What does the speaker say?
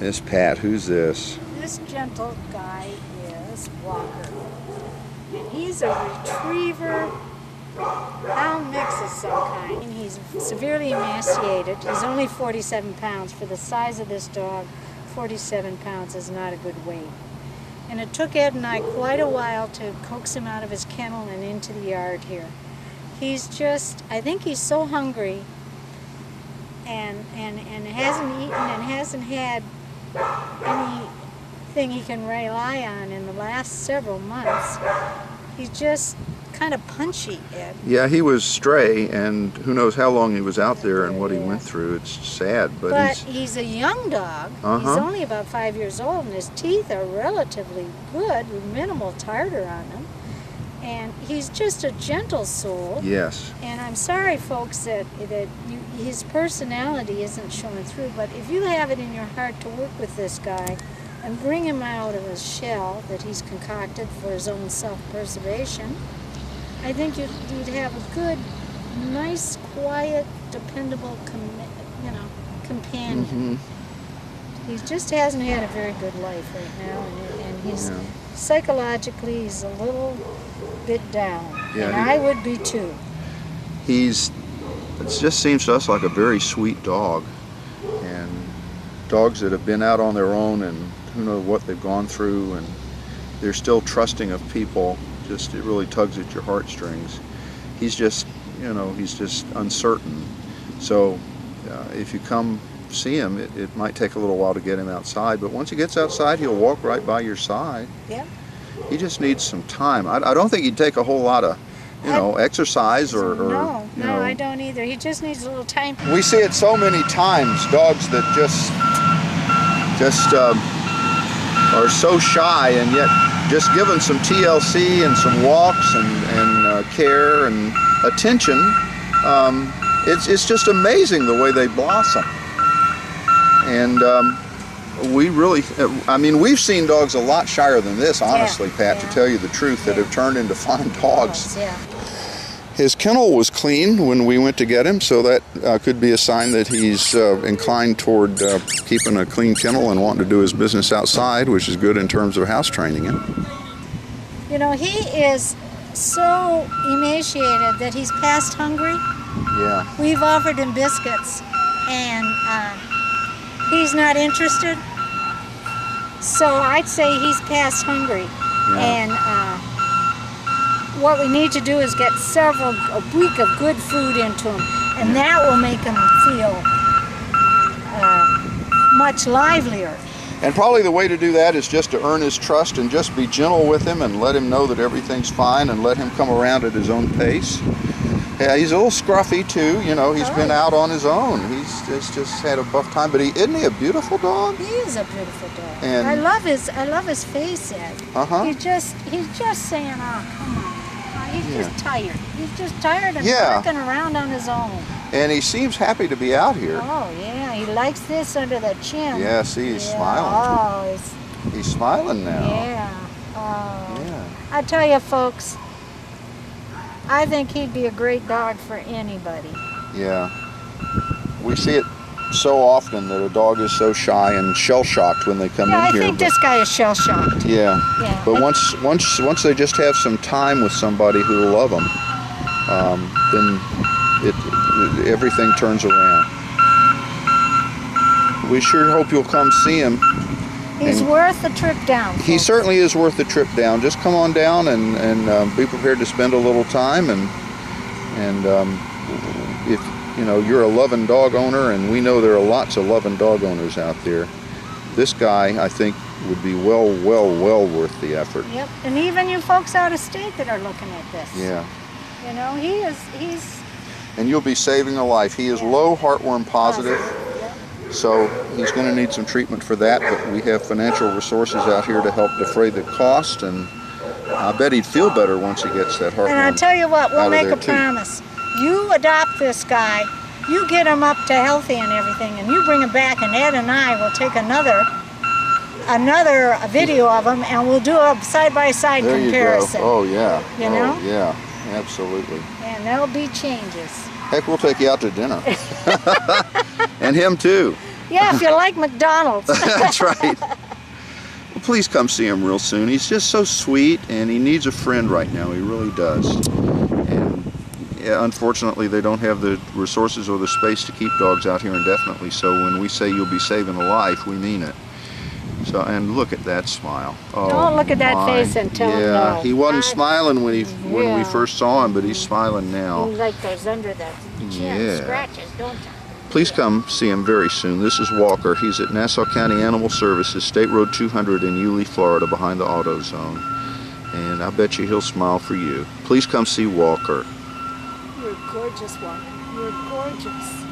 Miss Pat, who's this? This gentle guy is Walker. And he's a retriever hound mix of some kind. He's severely emaciated. He's only 47 pounds. For the size of this dog, 47 pounds is not a good weight. And it took Ed and I quite a while to coax him out of his kennel and into the yard here. He's just, I think he's so hungry and hasn't eaten and hasn't had anything he can rely on in the last several months. He's just kind of punchy, Ed. Yeah, he was stray, and who knows how long he was out there and what he went through. It's sad, but he's a young dog. He's only about 5 years old, and his teeth are relatively good with minimal tartar on them. And he's just a gentle soul. Yes. And I'm sorry, folks, that his personality isn't showing through, but if you have it in your heart to work with this guy and bring him out of his shell that he's concocted for his own self-preservation, I think you'd have a good, nice, quiet, dependable, companion. He just hasn't had a very good life right now, and he's psychologically he's a little bit down, and I would be too. It just seems to us like a very sweet dog, and dogs that have been out on their own and who knows what they've gone through, and they're still trusting of people. Just it really tugs at your heartstrings. He's just, he's just uncertain. So if you come see him, it might take a little while to get him outside, but once he gets outside, he'll walk right by your side. Yeah. He just needs some time. I don't think he'd take a whole lot of, exercise or no, I don't either. He just needs a little time. We see it so many times, dogs that just are so shy, and yet just given some TLC and some walks and care and attention, it's just amazing the way they blossom. And we really, we've seen dogs a lot shyer than this, honestly, Pat, to tell you the truth, that have turned into fine dogs. His kennel was clean when we went to get him, so that could be a sign that he's inclined toward keeping a clean kennel and wanting to do his business outside, which is good in terms of house training him. He is so emaciated that he's past hungry. Yeah. We've offered him biscuits, and he's not interested. So I'd say he's past hungry. And what we need to do is get a week of good food into him, and that will make him feel much livelier. And probably the way to do that is just to earn his trust and just be gentle with him and let him know that everything's fine and let him come around at his own pace. Yeah, he's a little scruffy too, he's been out on his own. He's just had a buff time, but isn't he a beautiful dog? He is a beautiful dog. And I love his face, Ed. He's just saying, oh, come on. He's just tired. He's just tired of walking around on his own. And he seems happy to be out here. Oh, yeah. He likes this under the chin. Yeah, see, he's smiling. Oh, he's smiling now. Yeah. Oh. Yeah. I tell you, folks, I think he'd be a great dog for anybody. Yeah. We see it so often that a dog is so shy and shell-shocked when they come in here. I think this guy is shell-shocked. Yeah. But once they just have some time with somebody who will love them, then everything turns around. We sure hope you'll come see him. He's worth the trip down. He certainly is worth the trip down. Just come on down and be prepared to spend a little time. And if you're a loving dog owner, and we know there are lots of loving dog owners out there, this guy, I think, would be well worth the effort. Yep. And even you folks out of state that are looking at this. Yeah. He's. And you'll be saving a life. He is low heartworm positive. So he's going to need some treatment for that, but we have financial resources out here to help defray the cost, and I bet he'd feel better once he gets that heartworm. And I'll tell you what, we'll make a promise. You adopt this guy, you get him up to healthy and everything, and you bring him back, and Ed and I will take another video of him, and we'll do a side-by-side comparison. You go. Oh, yeah. Oh, yeah, absolutely. And there'll be changes. Heck, we'll take you out to dinner. And him too. Yeah, if you like McDonald's. That's right. Well, please come see him real soon. He's just so sweet, and he needs a friend right now. He really does. And yeah, unfortunately, they don't have the resources or the space to keep dogs out here indefinitely. So when we say you'll be saving a life, we mean it. So, and look at that smile. Oh, don't look at that my. face and tell him Yeah, no. he wasn't smiling when we first saw him, but he's smiling now. You like those under the chin scratches, don't you? Please come see him very soon. This is Walker. He's at Nassau County Animal Services, State Road 200 in Yulee, Florida, behind the AutoZone. And I bet you he'll smile for you. Please come see Walker. You're gorgeous, Walker. You're gorgeous.